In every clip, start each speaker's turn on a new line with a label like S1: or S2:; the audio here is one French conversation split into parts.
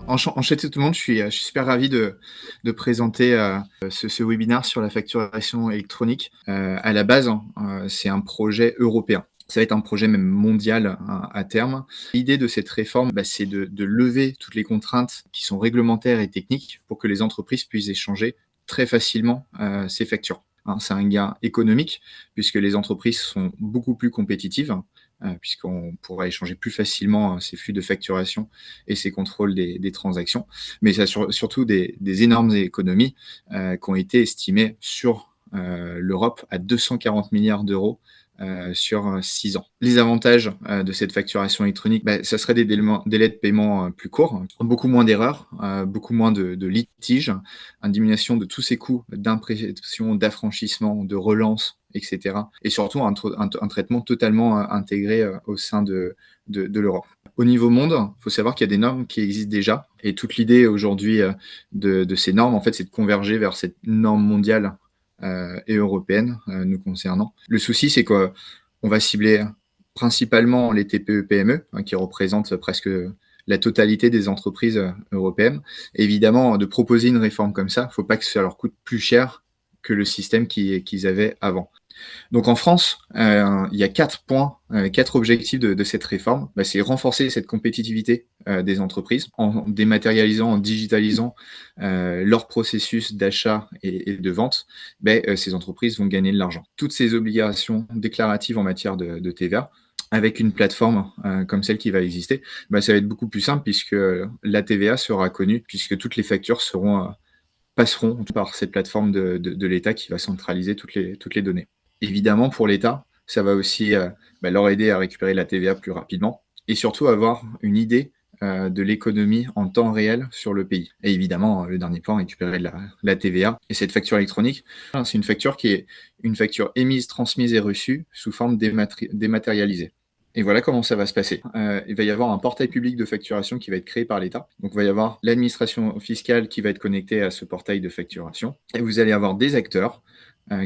S1: Enchanté tout le monde, je suis super ravi de présenter ce webinaire sur la facturation électronique. À la base, hein, c'est un projet européen. Ça va être un projet même mondial hein, à terme. L'idée de cette réforme, c'est de lever toutes les contraintes qui sont réglementaires et techniques pour que les entreprises puissent échanger très facilement ces factures. Hein, c'est un gain économique puisque les entreprises sont beaucoup plus compétitives, puisqu'on pourra échanger plus facilement ces flux de facturation et ces contrôles des transactions. Mais ça a surtout des énormes économies qui ont été estimées sur l'Europe à 240 milliards d'euros sur 6 ans. Les avantages de cette facturation électronique, ça serait des délais de paiement plus courts, beaucoup moins d'erreurs, beaucoup moins de litiges, une diminution de tous ces coûts d'impression, d'affranchissement, de relance, etc. Et surtout un traitement totalement intégré au sein de l'Europe. Au niveau monde, il faut savoir qu'il y a des normes qui existent déjà. Et toute l'idée aujourd'hui de ces normes, en fait, c'est de converger vers cette norme mondiale et européenne nous concernant. Le souci, c'est qu'on va cibler principalement les TPE-PME, hein, qui représentent presque la totalité des entreprises européennes. Et évidemment, de proposer une réforme comme ça, il ne faut pas que ça leur coûte plus cher que le système qu'ils avaient avant. Donc en France, il y a 4 points, 4 objectifs de cette réforme. C'est renforcer cette compétitivité des entreprises en dématérialisant, en digitalisant leur processus d'achat et de vente. Ces entreprises vont gagner de l'argent. Toutes ces obligations déclaratives en matière de TVA, avec une plateforme comme celle qui va exister, ça va être beaucoup plus simple puisque la TVA sera connue, puisque toutes les factures passeront par cette plateforme de l'État qui va centraliser toutes les données. Évidemment, pour l'État, ça va aussi leur aider à récupérer la TVA plus rapidement et surtout avoir une idée de l'économie en temps réel sur le pays. Et évidemment, le dernier point, récupérer la TVA. Et cette facture électronique, c'est une facture qui est une facture émise, transmise et reçue sous forme dématérialisée. Et voilà comment ça va se passer. Il va y avoir un portail public de facturation qui va être créé par l'État. Donc, il va y avoir l'administration fiscale qui va être connectée à ce portail de facturation. Et vous allez avoir des acteurs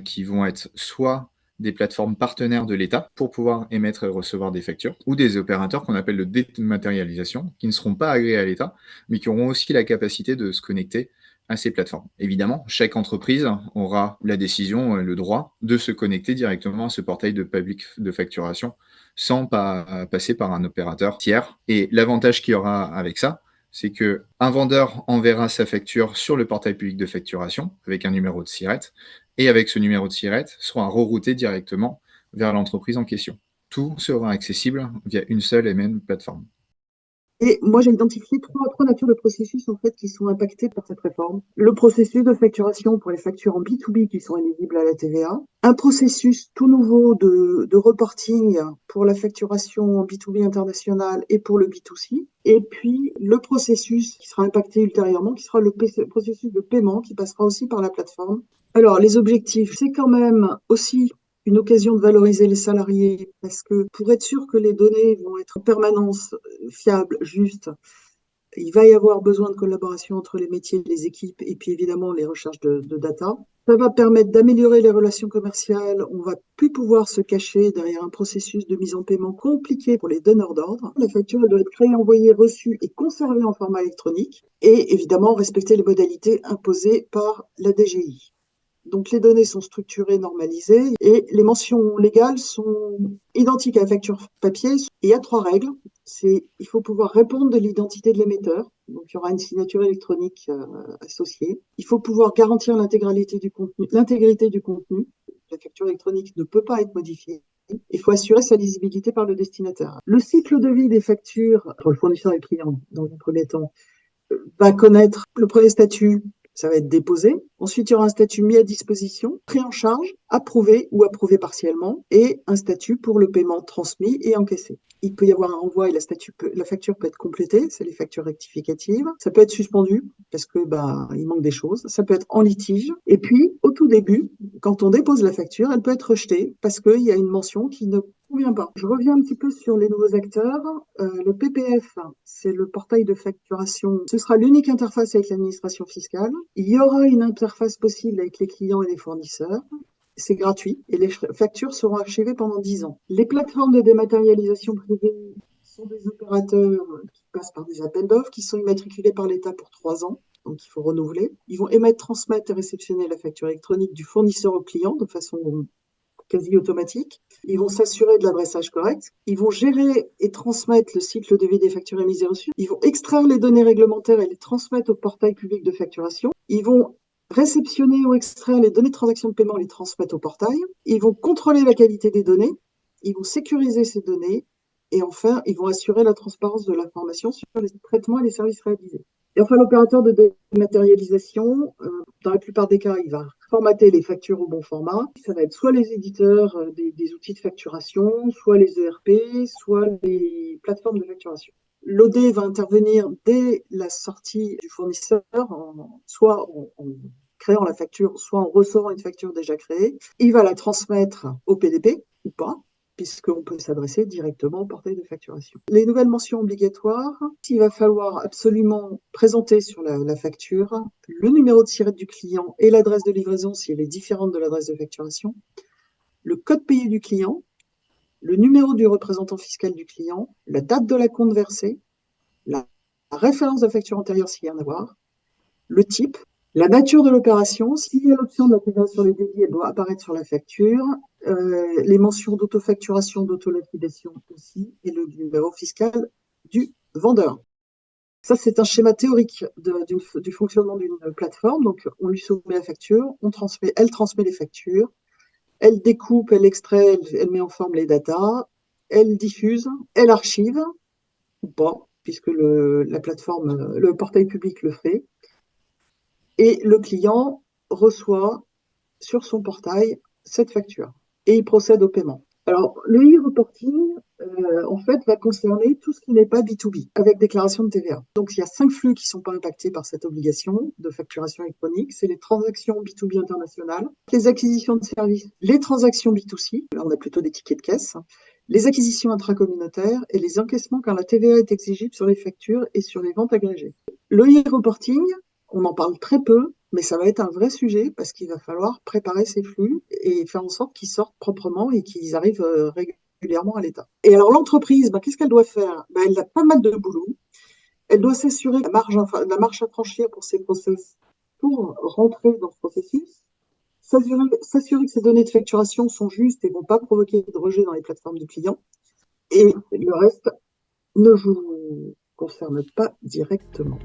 S1: qui vont être soit des plateformes partenaires de l'État pour pouvoir émettre et recevoir des factures, ou des opérateurs qu'on appelle de dématérialisation, qui ne seront pas agréés à l'État, mais qui auront aussi la capacité de se connecter à ces plateformes. Évidemment, chaque entreprise aura la décision, le droit de se connecter directement à ce portail de public de facturation sans passer par un opérateur tiers. Et l'avantage qu'il y aura avec ça, c'est qu'un vendeur enverra sa facture sur le portail public de facturation avec un numéro de SIRET, et avec ce numéro de SIRET, sera rerouté directement vers l'entreprise en question. Tout sera accessible via une seule et même plateforme.
S2: Et moi, j'ai identifié trois natures de processus en fait qui sont impactés par cette réforme. Le processus de facturation pour les factures en B2B qui sont éligibles à la TVA, un processus tout nouveau de reporting pour la facturation en B2B international et pour le B2C, et puis le processus qui sera impacté ultérieurement, qui sera le processus de paiement qui passera aussi par la plateforme. Alors, les objectifs, c'est quand même aussi une occasion de valoriser les salariés parce que pour être sûr que les données vont être en permanence fiables, justes, il va y avoir besoin de collaboration entre les métiers, les équipes et puis évidemment les recherches de data. Ça va permettre d'améliorer les relations commerciales. On va plus pouvoir se cacher derrière un processus de mise en paiement compliqué pour les donneurs d'ordre. La facture elle doit être créée, envoyée, reçue et conservée en format électronique et évidemment respecter les modalités imposées par la DGI. Donc les données sont structurées, normalisées et les mentions légales sont identiques à la facture papier. Et il y a 3 règles. Il faut pouvoir répondre de l'identité de l'émetteur. Donc il y aura une signature électronique associée. Il faut pouvoir garantir l'intégrité du contenu. La facture électronique ne peut pas être modifiée. Il faut assurer sa lisibilité par le destinataire. Le cycle de vie des factures entre le fournisseur et le client, dans un premier temps, va connaître le premier statut. Ça va être déposé. Ensuite, il y aura un statut mis à disposition, pris en charge, approuvé ou approuvé partiellement, et un statut pour le paiement transmis et encaissé. Il peut y avoir un renvoi et la facture peut être complétée, c'est les factures rectificatives. Ça peut être suspendu parce que il manque des choses. Ça peut être en litige. Et puis, au tout début, quand on dépose la facture, elle peut être rejetée parce qu'il y a une mention qui ne convient pas. Je reviens un petit peu sur les nouveaux acteurs. Le PPF, c'est le portail de facturation. Ce sera l'unique interface avec l'administration fiscale. Il y aura une interface possible avec les clients et les fournisseurs. C'est gratuit et les factures seront archivées pendant 10 ans. Les plateformes de dématérialisation privée sont des opérateurs passent par des appels d'offres qui sont immatriculés par l'État pour 3 ans. Donc, il faut renouveler. Ils vont émettre, transmettre et réceptionner la facture électronique du fournisseur au client de façon quasi automatique. Ils vont s'assurer de l'adressage correct. Ils vont gérer et transmettre le cycle de vie des factures émises et reçues. Ils vont extraire les données réglementaires et les transmettre au portail public de facturation. Ils vont réceptionner ou extraire les données de transaction de paiement et les transmettre au portail. Ils vont contrôler la qualité des données. Ils vont sécuriser ces données. Et enfin, ils vont assurer la transparence de l'information sur les traitements et les services réalisés. Et enfin, l'opérateur de dématérialisation, dans la plupart des cas, il va formater les factures au bon format. Ça va être soit les éditeurs des outils de facturation, soit les ERP, soit les plateformes de facturation. L'OD va intervenir dès la sortie du fournisseur, soit en créant la facture, soit en recevant une facture déjà créée. Il va la transmettre au PDP ou pas, puisqu'on peut s'adresser directement au portail de facturation. Les nouvelles mentions obligatoires, il va falloir absolument présenter sur la facture le numéro de SIRET du client et l'adresse de livraison si elle est différente de l'adresse de facturation, le code payé du client, le numéro du représentant fiscal du client, la date de la compte versée, la référence de facture antérieure s'il y a à en avoir, le type, la nature de l'opération, s'il y a l'option de la TVA sur les débits, elle doit apparaître sur la facture, les mentions d'autofacturation, d'autoliquidation aussi, et le numéro fiscal du vendeur. Ça, c'est un schéma théorique du fonctionnement d'une plateforme. Donc, on lui soumet la facture, elle transmet les factures, elle découpe, elle extrait, elle met en forme les datas, elle diffuse, elle archive, ou pas, puisque la plateforme, le portail public le fait. Et le client reçoit sur son portail cette facture et il procède au paiement. Alors, le e-reporting, en fait, va concerner tout ce qui n'est pas B2B, avec déclaration de TVA. Donc, il y a 5 flux qui ne sont pas impactés par cette obligation de facturation électronique. C'est les transactions B2B internationales, les acquisitions de services, les transactions B2C, là on a plutôt des tickets de caisse, les acquisitions intracommunautaires et les encaissements quand la TVA est exigible sur les factures et sur les ventes agrégées. Le e-reporting, on en parle très peu, mais ça va être un vrai sujet parce qu'il va falloir préparer ces flux et faire en sorte qu'ils sortent proprement et qu'ils arrivent régulièrement à l'État. Et alors l'entreprise, qu'est-ce qu'elle doit faire? Elle a pas mal de boulot. Elle doit s'assurer la marche à franchir pour ses process pour rentrer dans ce processus, s'assurer que ces données de facturation sont justes et ne vont pas provoquer de rejet dans les plateformes du client. Et le reste ne vous concerne pas directement.